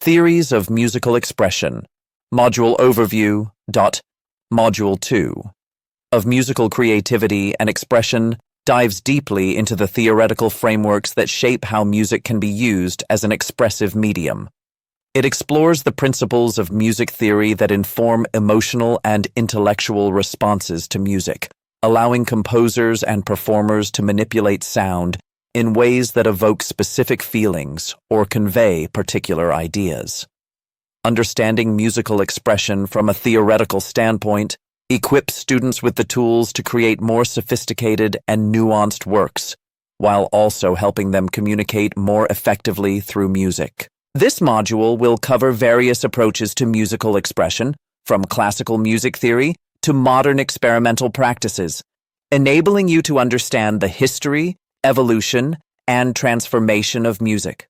Theories of Musical Expression, Module Overview. Module 2 of Musical Creativity and Expression dives deeply into the theoretical frameworks that shape how music can be used as an expressive medium. It explores the principles of music theory that inform emotional and intellectual responses to music, allowing composers and performers to manipulate sound in ways that evoke specific feelings or convey particular ideas. Understanding musical expression from a theoretical standpoint equips students with the tools to create more sophisticated and nuanced works, while also helping them communicate more effectively through music. This module will cover various approaches to musical expression, from classical music theory to modern experimental practices, enabling you to understand the history, evolution, and transformation of music.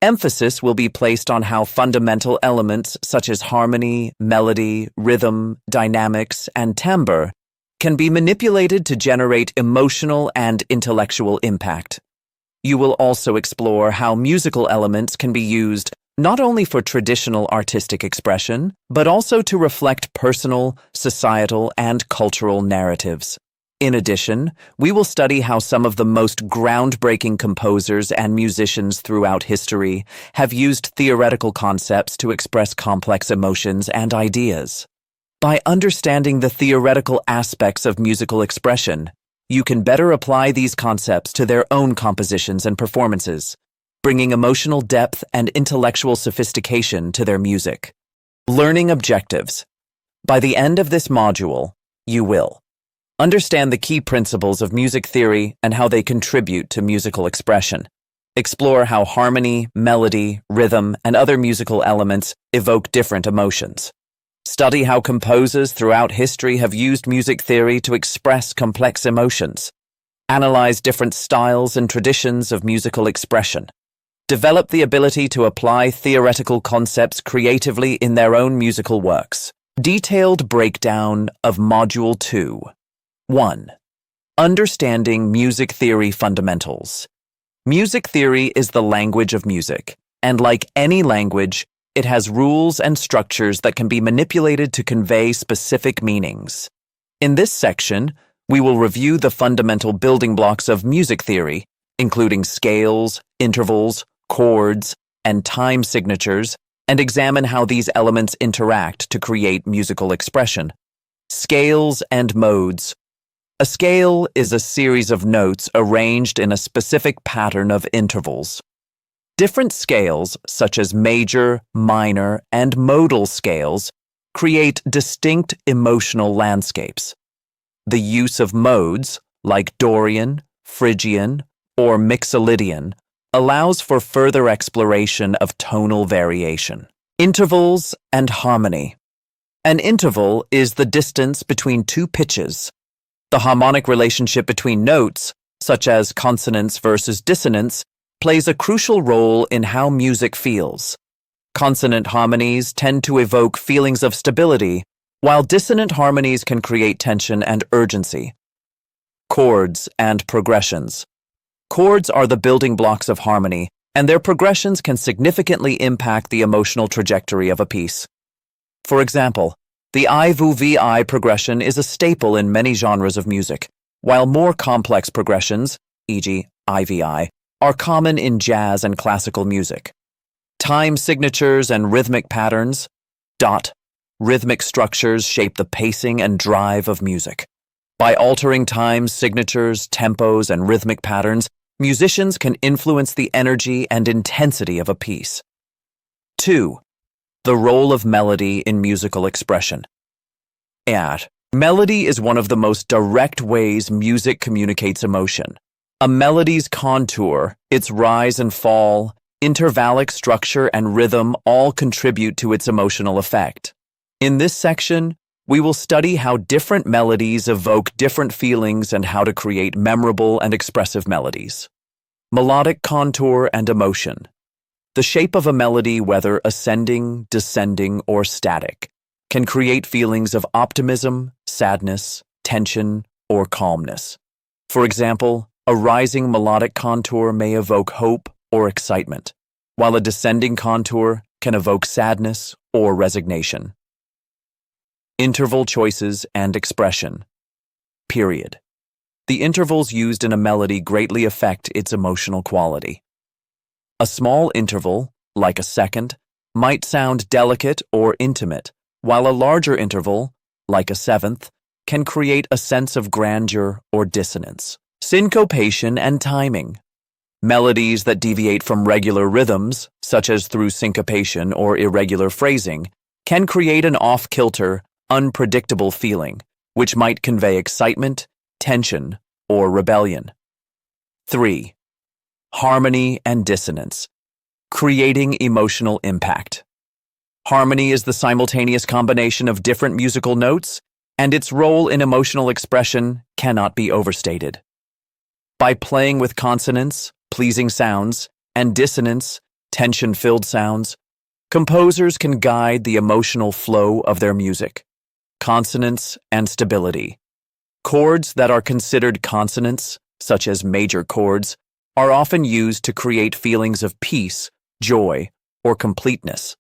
Emphasis will be placed on how fundamental elements such as harmony, melody, rhythm, dynamics, and timbre can be manipulated to generate emotional and intellectual impact. You will also explore how musical elements can be used not only for traditional artistic expression, but also to reflect personal, societal, and cultural narratives. In addition, we will study how some of the most groundbreaking composers and musicians throughout history have used theoretical concepts to express complex emotions and ideas. By understanding the theoretical aspects of musical expression, you can better apply these concepts to their own compositions and performances, bringing emotional depth and intellectual sophistication to their music. Learning objectives. By the end of this module, you will understand the key principles of music theory and how they contribute to musical expression. Explore how harmony, melody, rhythm, and other musical elements evoke different emotions. Study how composers throughout history have used music theory to express complex emotions. Analyze different styles and traditions of musical expression. Develop the ability to apply theoretical concepts creatively in their own musical works. Detailed breakdown of Module 2. 1. Understanding music theory fundamentals. Music theory is the language of music, and like any language, it has rules and structures that can be manipulated to convey specific meanings. In this section, we will review the fundamental building blocks of music theory, including scales, intervals, chords, and time signatures, and examine how these elements interact to create musical expression. Scales and modes. A scale is a series of notes arranged in a specific pattern of intervals. Different scales, such as major, minor, and modal scales, create distinct emotional landscapes. The use of modes, like Dorian, Phrygian, or Mixolydian, allows for further exploration of tonal variation. Intervals and harmony. An interval is the distance between two pitches. The harmonic relationship between notes, such as consonance versus dissonance, plays a crucial role in how music feels. Consonant harmonies tend to evoke feelings of stability, while dissonant harmonies can create tension and urgency. Chords and progressions. Chords are the building blocks of harmony, and their progressions can significantly impact the emotional trajectory of a piece. For example, the I-VU-VI progression is a staple in many genres of music, while more complex progressions, e.g. IVI, are common in jazz and classical music. Time signatures and rhythmic patterns. Rhythmic structures shape the pacing and drive of music. By altering time signatures, tempos, and rhythmic patterns, musicians can influence the energy and intensity of a piece. 2. The role of melody in musical expression. Melody is one of the most direct ways music communicates emotion. A melody's contour, its rise and fall, intervallic structure, and rhythm all contribute to its emotional effect. In this section, we will study how different melodies evoke different feelings and how to create memorable and expressive melodies. Melodic contour and emotion. The shape of a melody, whether ascending, descending, or static, can create feelings of optimism, sadness, tension, or calmness. For example, a rising melodic contour may evoke hope or excitement, while a descending contour can evoke sadness or resignation. Interval choices and expression. Period. The intervals used in a melody greatly affect its emotional quality. A small interval, like a second, might sound delicate or intimate, while a larger interval, like a seventh, can create a sense of grandeur or dissonance. Syncopation and timing. Melodies that deviate from regular rhythms, such as through syncopation or irregular phrasing, can create an off-kilter, unpredictable feeling, which might convey excitement, tension, or rebellion. 3. Harmony and dissonance. Creating emotional impact. Harmony is the simultaneous combination of different musical notes, and its role in emotional expression cannot be overstated. By playing with consonants, pleasing sounds, and dissonance, tension-filled sounds, composers can guide the emotional flow of their music. Consonance and stability. Chords that are considered consonants, such as major chords, are often used to create feelings of peace, joy, or completeness.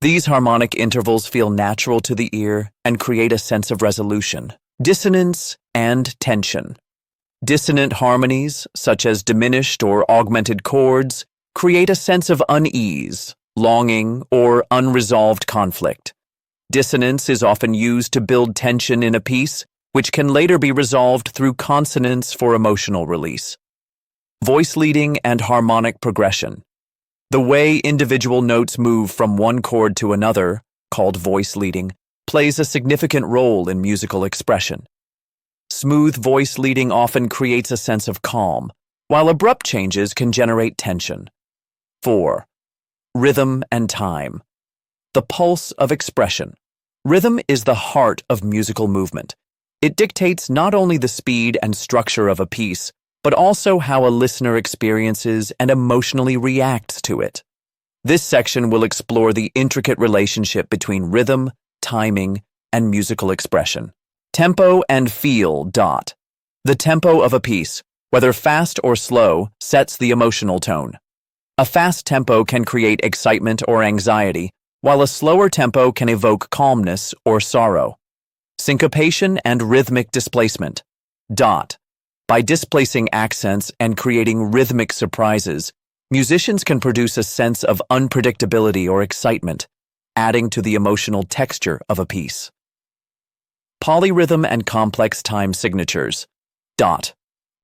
These harmonic intervals feel natural to the ear and create a sense of resolution. Dissonance and tension. Dissonant harmonies, such as diminished or augmented chords, create a sense of unease, longing, or unresolved conflict. Dissonance is often used to build tension in a piece, which can later be resolved through consonance for emotional release. Voice leading and harmonic progression. The way individual notes move from one chord to another, called voice leading, plays a significant role in musical expression. Smooth voice leading often creates a sense of calm, while abrupt changes can generate tension. 4. Rhythm and time. The pulse of expression. Rhythm is the heart of musical movement. It dictates not only the speed and structure of a piece, but also how a listener experiences and emotionally reacts to it. This section will explore the intricate relationship between rhythm, timing, and musical expression. Tempo and feel. The tempo of a piece, whether fast or slow, sets the emotional tone. A fast tempo can create excitement or anxiety, while a slower tempo can evoke calmness or sorrow. Syncopation and rhythmic displacement. By displacing accents and creating rhythmic surprises, musicians can produce a sense of unpredictability or excitement, adding to the emotional texture of a piece. Polyrhythm and complex time signatures.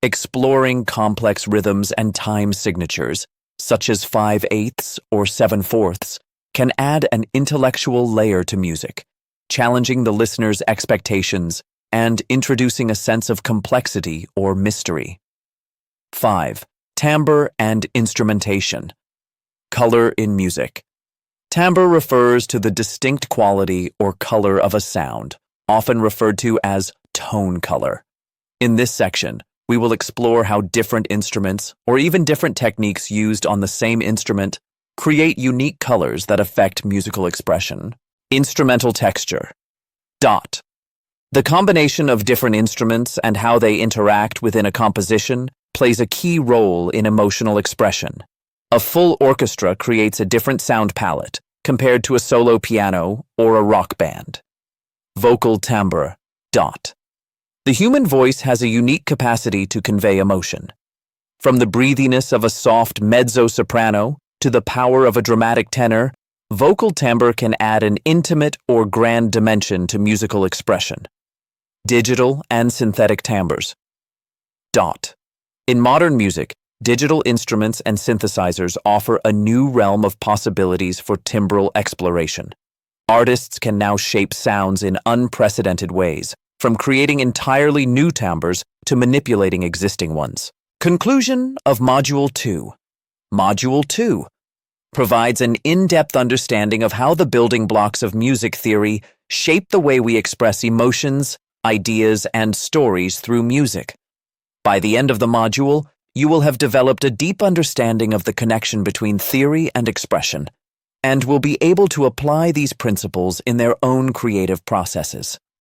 Exploring complex rhythms and time signatures, such as 5/8 or 7/4, can add an intellectual layer to music, challenging the listener's expectations and introducing a sense of complexity or mystery. 5. Timbre and instrumentation. Color in music. Timbre refers to the distinct quality or color of a sound, often referred to as tone color. In this section, we will explore how different instruments, or even different techniques used on the same instrument, create unique colors that affect musical expression. Instrumental texture. The combination of different instruments and how they interact within a composition plays a key role in emotional expression. A full orchestra creates a different sound palette compared to a solo piano or a rock band. Vocal timbre. The human voice has a unique capacity to convey emotion. From the breathiness of a soft mezzo-soprano to the power of a dramatic tenor, vocal timbre can add an intimate or grand dimension to musical expression. Digital and synthetic timbres. In modern music, digital instruments and synthesizers offer a new realm of possibilities for timbral exploration. Artists can now shape sounds in unprecedented ways, from creating entirely new timbres to manipulating existing ones. Conclusion of Module 2. Module 2 provides an in-depth understanding of how the building blocks of music theory shape the way we express emotions, ideas, and stories through music. By the end of the module, you will have developed a deep understanding of the connection between theory and expression, and will be able to apply these principles in their own creative processes.